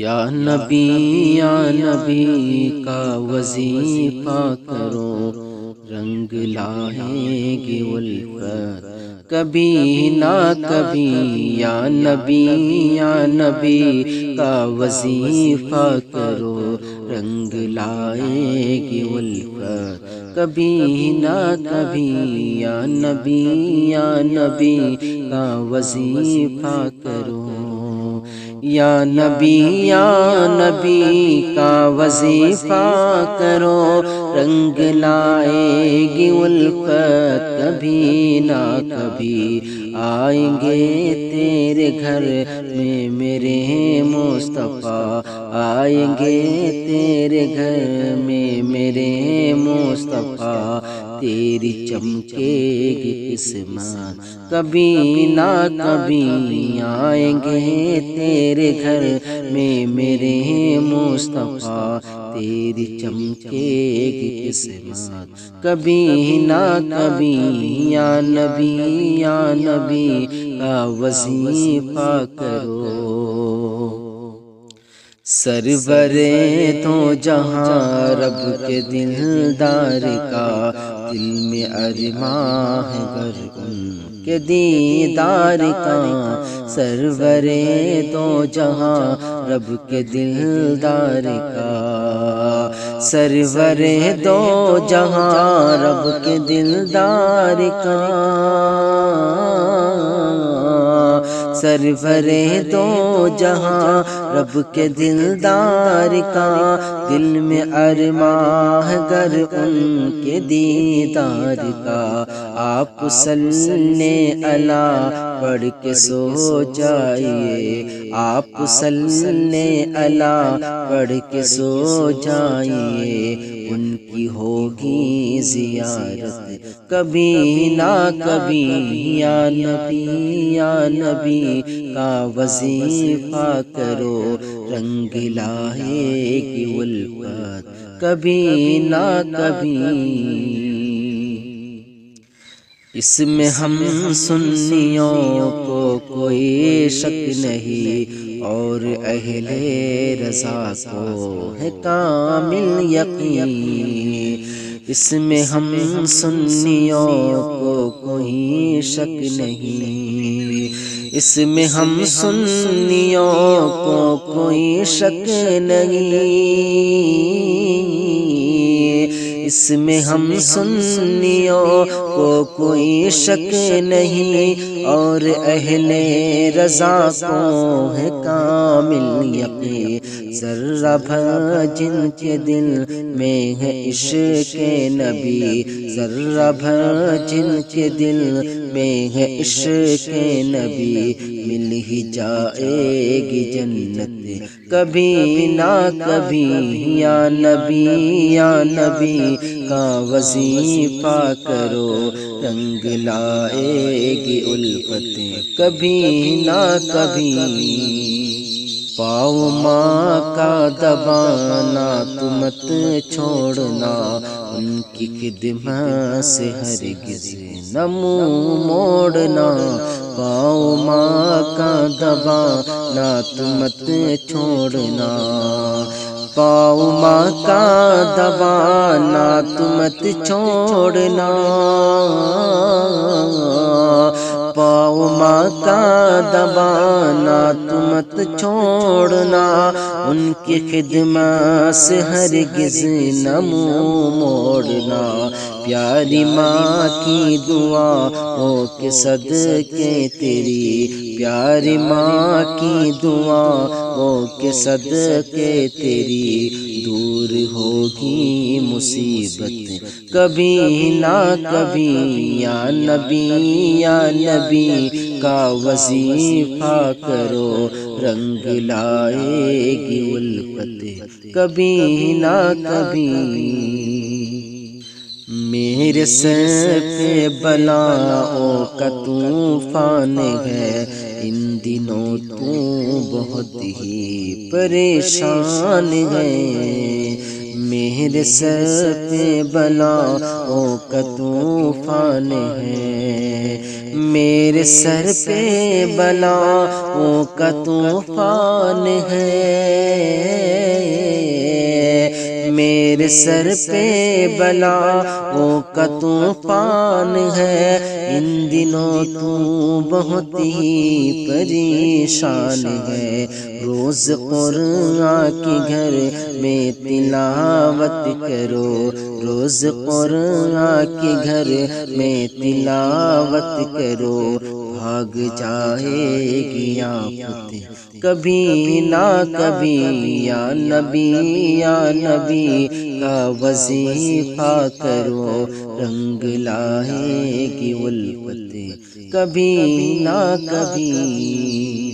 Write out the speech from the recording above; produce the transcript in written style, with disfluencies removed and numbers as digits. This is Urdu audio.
یا نبی کا وظیفہ کرو، رنگ لائے گی الفت کبھی نہ کبھی۔ یا نبی کا وظیفہ کرو، رنگ لائے گی الفت کبھی نہ کبھی۔ یا نبی کا وظیفہ کرو، یا نبی کا وظیفہ کرو، رنگ لائے گی الفت کبھی نہ کبھی۔ آئیں گے تیرے گھر میں میرے مصطفیٰ، آئیں گے تیرے گھر میں میرے مصطفیٰ، تیری چمکے گی قسمت کبھی نہ کبھی۔ آئیں گے تیرے گھر میں میرے مصطفیٰ، تیری چمکے گی قسمت کبھی نہ کبھی۔ یا نبی کا وظیفہ کرو، سرور تو جہاں رب کے دلدار کا، دل میں ارماں ہے گر ان کے دیدار کا۔ سرور تو جہاں رب کے دلدار کا، سرور دو جہاں رب کے دلدار کا، سرور دو جہاں رب کے دلدار کا، دل میں ارماں گر ان کے دیدار کا۔ آپ صلی علی پڑھ کے سو جائیے، آپ صلی علی پڑھ کے سو جائیے، ان کی ہوگی زیارت کبھی نہ کبھی۔ یا نبی کا وظیفہ کرو، رنگ لائے گی الفت کبھی نہ کبھی۔ اس میں ہم سنیوں کو کوئی شک نہیں، اور اہل رضا کو ہے کامل یقین۔ اس میں ہم سنیوں کو کوئی شک نہیں، اس میں ہم سنیوں کو کوئی شک نہیں، اس میں ہم سنیوں کو کوئی شک نہیں، اور اہل رضا کو ہے کامل یقین۔ ذرہ بھر جن کے دل میں ہے عشق نبی، ذرہ بھر جن کے دل میں ہے عشق نبی، مل ہی جائے گی جنت کبھی نہ کبھی۔ یا نبی کا وظیفہ کرو، رنگ لائے گی الفت کبھی نہ کبھی۔ پاؤ ماں کا دبانا تو مت چھوڑنا، ان کی خدمت سے ہرگز نہ منہ موڑنا۔ پاؤ ماں کا دبانا تو مت چھوڑنا، پاؤ ماں کا دبانا تو مت چھوڑنا، پاؤ ماں کا دبانا تو مت چھوڑنا، ان کی خدمت سے ہرگز نہ منہ موڑنا۔ پیاری ماں کی دعا ہو کے صدقے تیری، پیاری ماں کی دعا ہو کے صدقے تیری، دور ہوگی مصیبت کبھی نہ کبھی۔ یا نبی کا وظیفہ کرو، رنگ لائے گی الفت کبھی نہ کبھی۔ میرے سر پہ بلاؤں کا طوفان ہے، ان دنوں تو بہت ہی پریشان ہے۔ میرے سر پہ بلاؤں کا طوفان ہے، میرے سر پہ بلاؤں کا طوفان ہے، میرے سر پہ بلاؤں کا طوفان ہے، ان دنوں تو بہت ہی پریشان ہے، روز قرآن کے گھر میں تلاوت کرو، روز قرآن کے گھر میں تلاوت کرو، بھاگ جائے گی آفت کبھی نہ کبھی، یا نبی یا نبی کا وظیفہ کرو، رنگ لائے گی الفت کبھی نہ کبھی۔